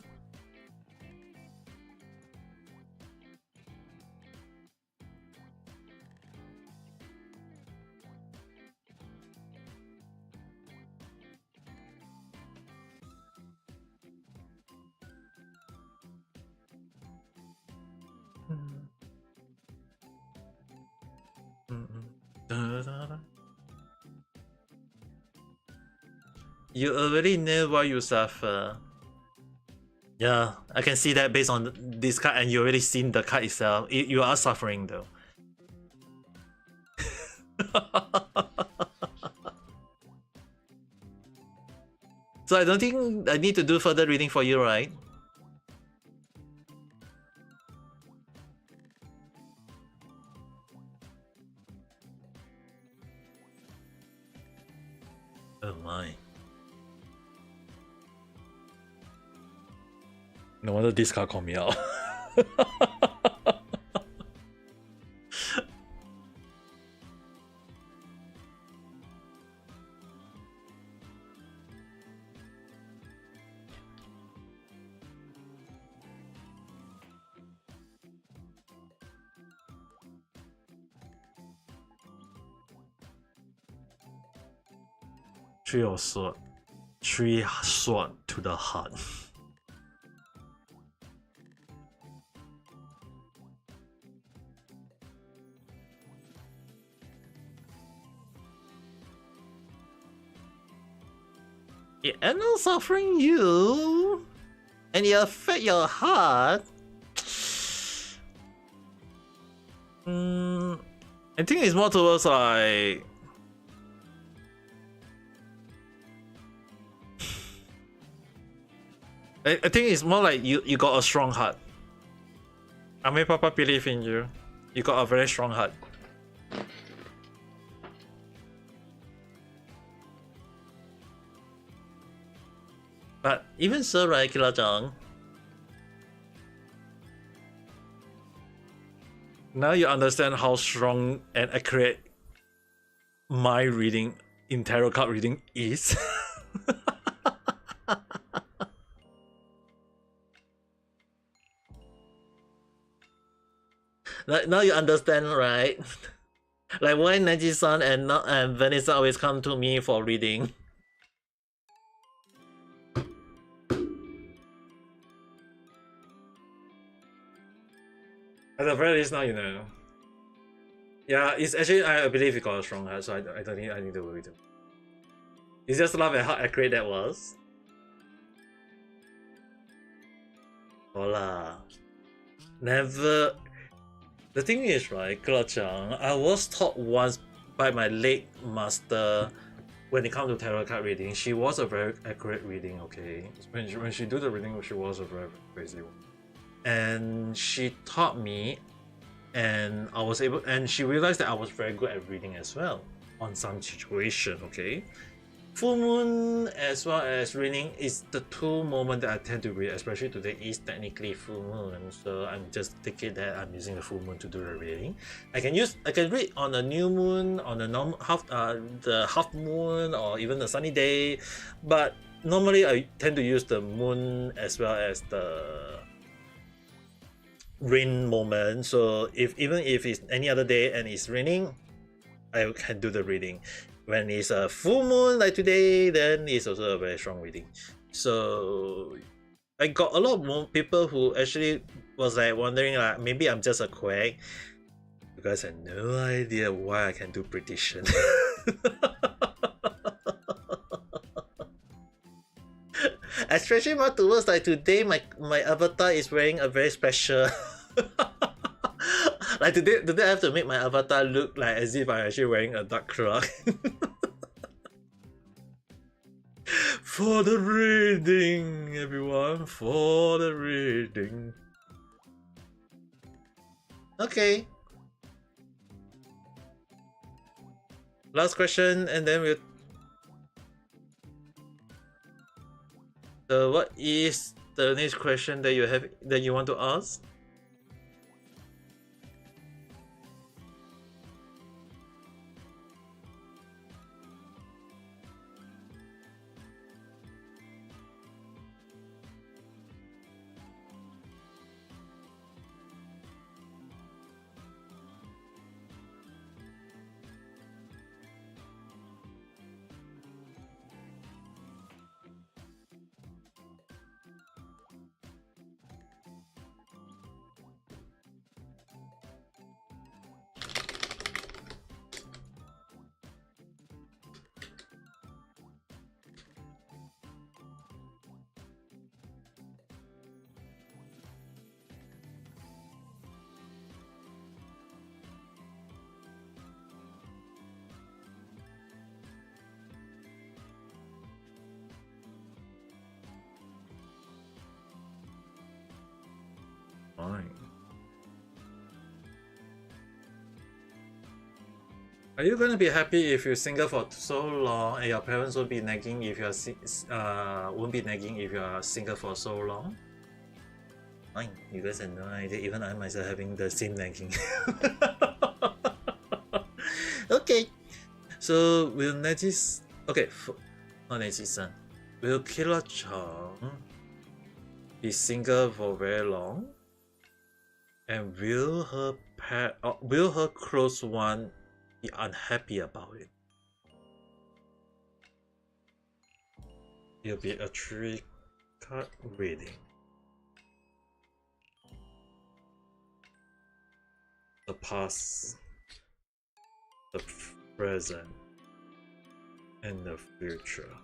You already know why you suffer. Yeah, I can see that based on this card, and you already seen the card itself. You are suffering though. So I don't think I need to do further reading for you, right? Oh my. No wonder this card called me out. Three of Swords. Three sword to the heart. It ends up suffering you, and it affect your heart. I think it's more towards like I think it's more like you got a strong heart. Ame Papa believe in you. You got a very strong heart. But even so, right, Kila-chan, now you understand how strong and accurate my reading in tarot card reading is. Now you understand, right? Like why Neji-san and Vanessa always come to me for reading. At the very least, now you know. Yeah, it's actually, I believe he got a strong heart, so I don't think I need to worry too. It's just love at how accurate that was. Hola. Never. The thing is, right, Kla-chan, I was taught once by my late master when it comes to tarot card reading. She was a very accurate reading, okay? When she do the reading, she was a very crazy one. And she taught me, and I was able, and she realized that I was very good at reading as well on some situation, okay? Full moon as well as reading is the two moments that I tend to read, especially today is technically full moon, so I'm just thinking that I'm using the full moon to do the reading. I can read on the new moon, on the the half moon, or even the sunny day, but normally I tend to use the moon as well as the rain moment. So even if it's any other day and it's raining, I can do the reading. When it's a full moon like today, then it's also a very strong reading. So I got a lot more people who actually was like wondering like maybe I'm just a quack. You guys have no idea why I can do prediction. Especially more towards like today, my avatar is wearing a very special. Like today I have to make my avatar look like as if I'm actually wearing a dark cloak. For the reading, everyone, for the reading. Okay. Last question, and then we'll. So, what is the next question that you want to ask? Fine. Are you gonna be happy if you're single for so long, and your parents won't be nagging if you're single for so long? Fine, you guys have no idea. Even I myself having the same nagging. Okay, so will Neji's not Neji-san. Will Kira-chan be single for very long? And will her close one be unhappy about it? It'll be a 3-card reading. The past, the present, and the future.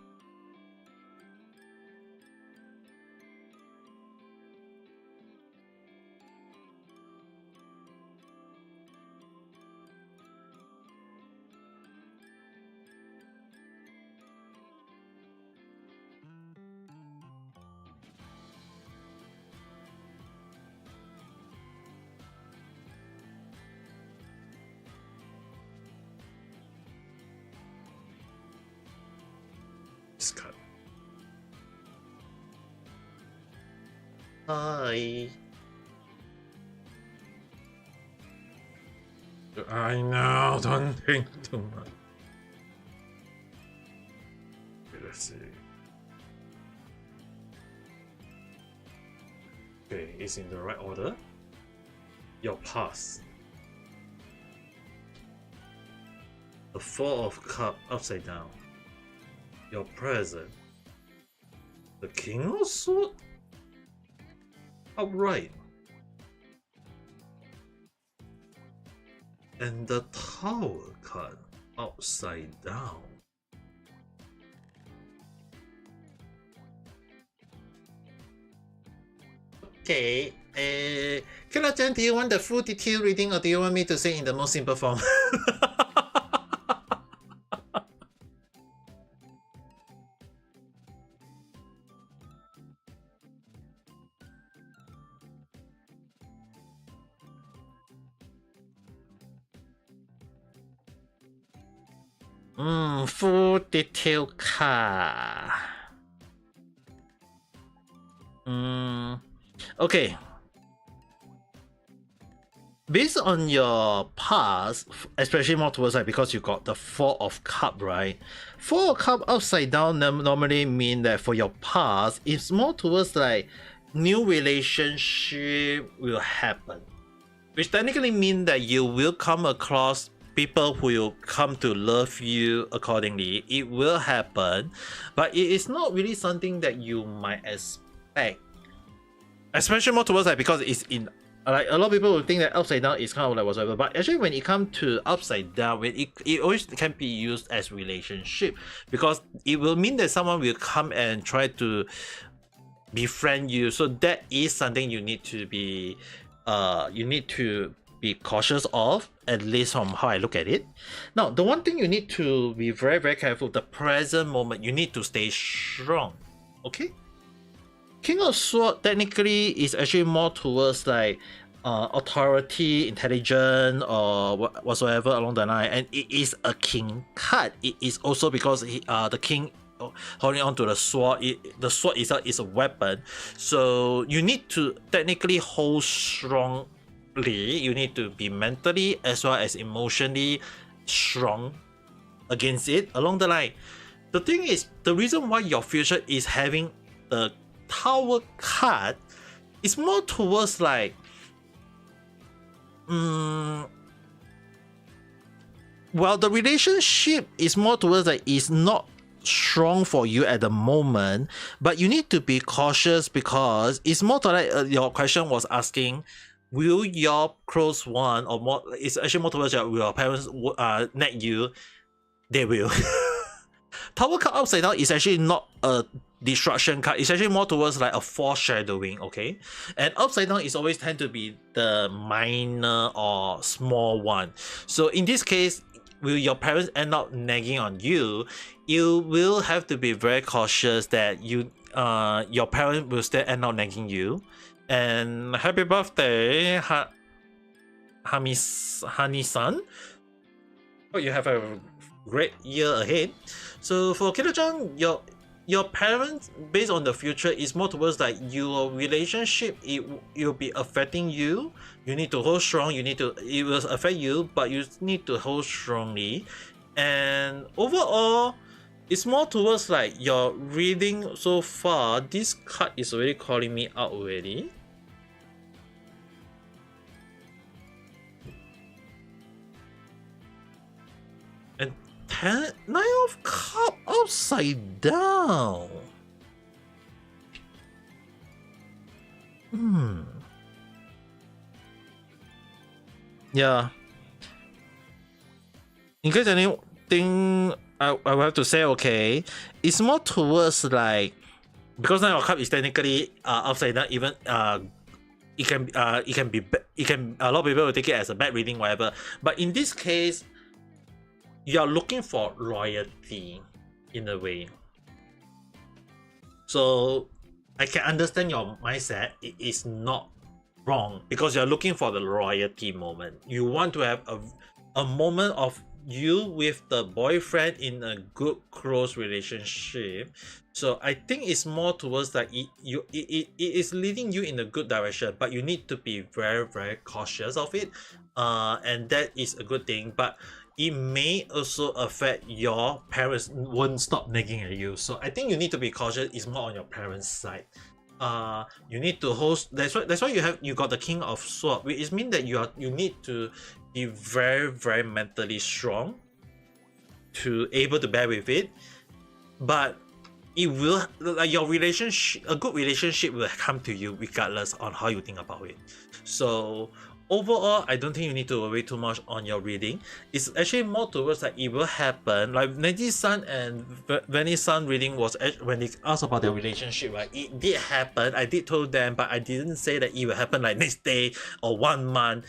Cut. Hi. I know, don't think too much. Okay, let's see. Okay, it's in the right order. Your past. The 4 of Cups upside down. Your present. The King of Swords upright. And the Tower card upside down. Okay, Kira-chan, do you want the full detail reading or do you want me to say in the most simple form? Full detail card. Okay. Based on your past, especially more towards like because you got the 4 of Cups, right? 4 of Cups upside down normally mean that for your past, it's more towards like new relationship will happen, which technically mean that you will come across people who will come to love you accordingly. It will happen, but it is not really something that you might expect, especially more towards like because it's in like a lot of people will think that upside down is kind of like whatever, but actually when it comes to upside down, it always can be used as relationship because it will mean that someone will come and try to befriend you. So that is something you need to be cautious of, at least from how I look at it. Now, the one thing you need to be very, very careful, the present moment, you need to stay strong. Okay? King of Swords technically is actually more towards like authority, intelligent, or whatsoever along the line, and it is a king card. It is also because the king holding on to the sword. The sword itself is a weapon, so you need to technically hold strongly. You need to be mentally as well as emotionally strong against it along the line. The thing is, the reason why your future is having the Tower card is more towards like well, the relationship is more towards like it's not strong for you at the moment, but you need to be cautious because it's more to like your question was asking, will your close one or more? It's actually more towards will your parents net you? They will. Tower card upside down is actually not a destruction card. It's actually more towards like a foreshadowing, okay? And upside down is always tend to be the minor or small one. So in this case, will your parents end up nagging on you? You will have to be very cautious that your parents will still end up nagging you. And happy birthday, Hani-san. Hope you have a great year ahead. So for Kira-chan, your parents, based on the future, is more towards like your relationship. It will be affecting you. You need to hold strong. It will affect you, but you need to hold strongly. And overall, it's more towards like your reading so far. This card is already calling me out already. And 9 of Cups upside down. Yeah. In case anything I will have to say, okay, it's more towards like, because 9 of Cups is technically upside down, even it can be a lot of people will take it as a bad reading, whatever. But in this case, you are looking for loyalty in a way. So I can understand your mindset. It is not wrong because you're looking for the loyalty moment. You want to have a moment of you with the boyfriend in a good close relationship. So I think it's more towards like it is leading you in a good direction, but you need to be very, very cautious of it. And that is a good thing, but it may also affect your parents won't stop nagging at you. So I think you need to be cautious. It's more on your parents' side. You need to host. That's why you got the King of Swords, which means that you need to be very, very mentally strong to able to bear with it. But it will, like, your relationship, a good relationship will come to you regardless on how you think about it. So overall, I don't think you need to worry too much on your reading. It's actually more towards like it will happen. Like Neji-san and Venice-san reading was when they asked about their relationship, right? It did happen. I did told them, but I didn't say that it will happen like next day or 1 month.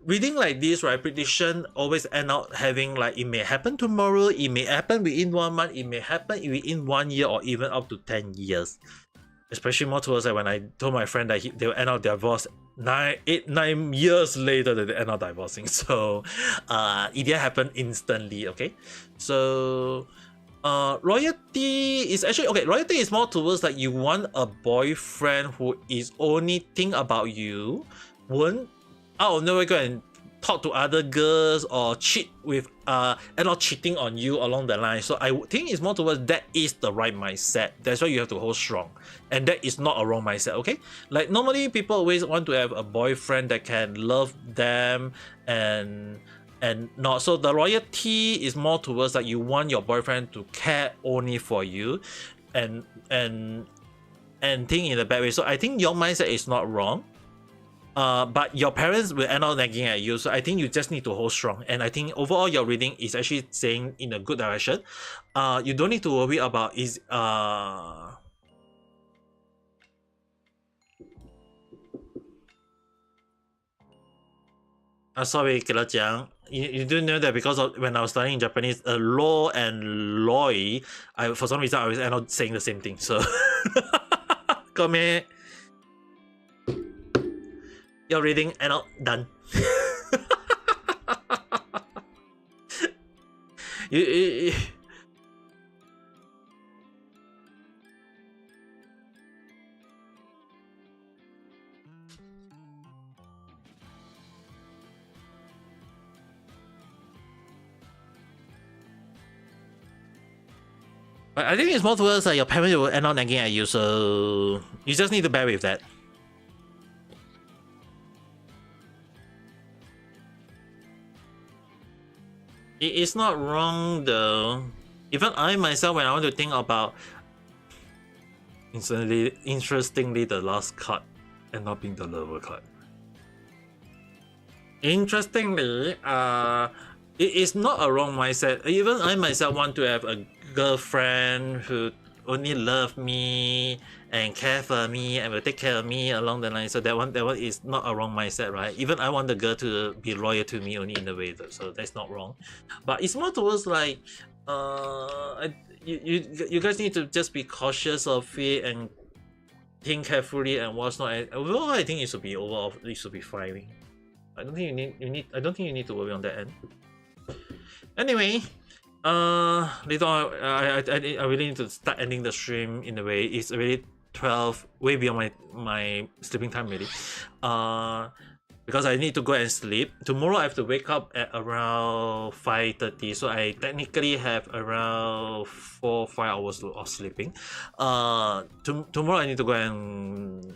Reading like this, right, prediction always end up having like it may happen tomorrow, it may happen within 1 month, it may happen within 1 year, or even up to 10 years. Especially more towards like when I told my friend that they will end up divorced 9 years later that they end up divorcing. So it didn't happen instantly, okay? So loyalty is actually okay. Loyalty is more towards like you want a boyfriend who is only think about you, won't out of nowhere go and talk to other girls or cheat with and not cheating on you along the line. So I think it's more towards that is the right mindset. That's why you have to hold strong, and that is not a wrong mindset. Okay, like normally people always want to have a boyfriend that can love them and not. So the loyalty is more towards that you want your boyfriend to care only for you and think in a bad way. So I think your mindset is not wrong. But your parents will end up nagging at you, so I think you just need to hold strong. And I think overall your reading is actually saying in a good direction. You don't need to worry about is sorry, Kira-chan. You do know that because of when I was studying Japanese, law and loi, for some reason I always end up saying the same thing. So, come here. Your reading and all done. you, I think it's more towards your parents will end up nagging at you, so you just need to bear with that. It's not wrong though. Even I myself, when I want to think about, interestingly, the last card and not being the lower card. Interestingly, it is not a wrong mindset. Even I myself want to have a girlfriend who only love me and care for me and will take care of me along the line. So that one is not a wrong mindset, right? Even I want the girl to be loyal to me only in a way, though, so that's not wrong. But it's more towards like, you guys need to just be cautious of it and think carefully and what's not. Overall, I think it should be overall. It should be fine. I don't think I don't think you need to worry on that end. Anyway, later on, I really need to start ending the stream in a way. It's already 12, way beyond my sleeping time really. Because I need to go and sleep. Tomorrow I have to wake up at around 5:30, so I technically have around 4-5 hours of sleeping. Tomorrow I need to go and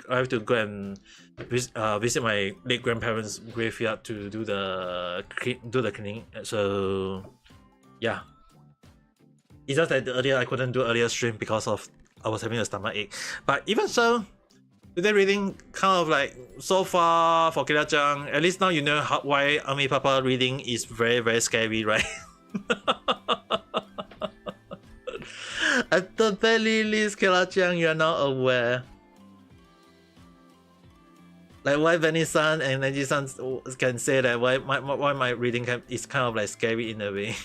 I have to go and visit my late grandparents' graveyard to do the cleaning. So yeah, it's just that earlier I couldn't do earlier stream because of I was having a stomach ache. But even so, today reading kind of like so far for Kira-chan, at least now you know why Ame Papa reading is very, very scary, right? At the very least, Kira-chan, you are now aware. Like why Benny-san and Neji-san can say that why my reading is kind of like scary in a way.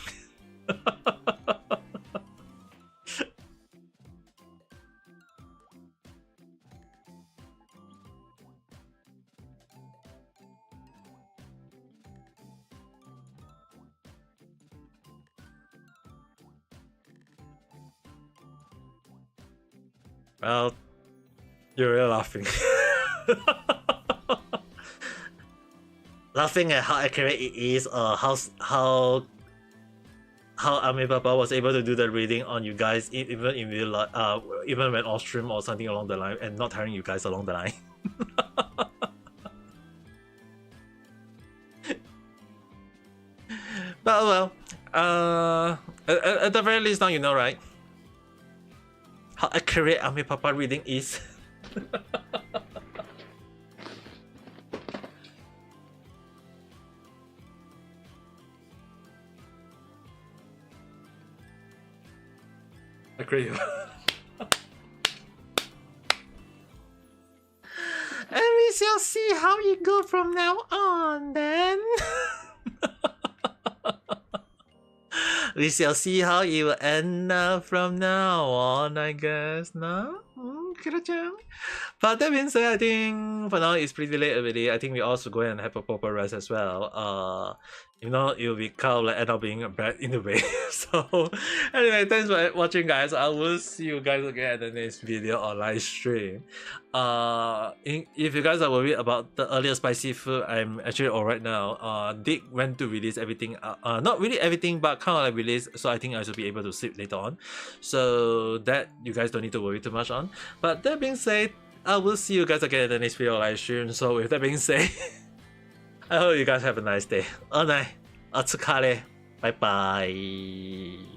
Well, you're really laughing. Laughing at how accurate it is, how Ame Papa was able to do the reading on you guys, even in real life, even when off stream or something along the line, and not tiring you guys along the line. But well, at the very least now you know, right? How accurate Ame Papa reading is. Agree. And we shall see how you go from now on then. We shall see how you will end up from now on, I guess. No? Kira-chan? But that being said, I think for now it's pretty late already. I think we also go and have a proper rest as well. You know, it will be kind of like end up being bad in a way. So anyway, thanks for watching, guys. I will see you guys again at the next video or live stream. If you guys are worried about the earlier spicy food, I'm actually alright now. Dick went to release everything, not really everything, but kind of like release, so I think I should be able to sleep later on. So that you guys don't need to worry too much on. But that being said, I will see you guys again at the next video or live stream. So with that being said, I hope you guys have a nice day. Otsukare. Bye bye.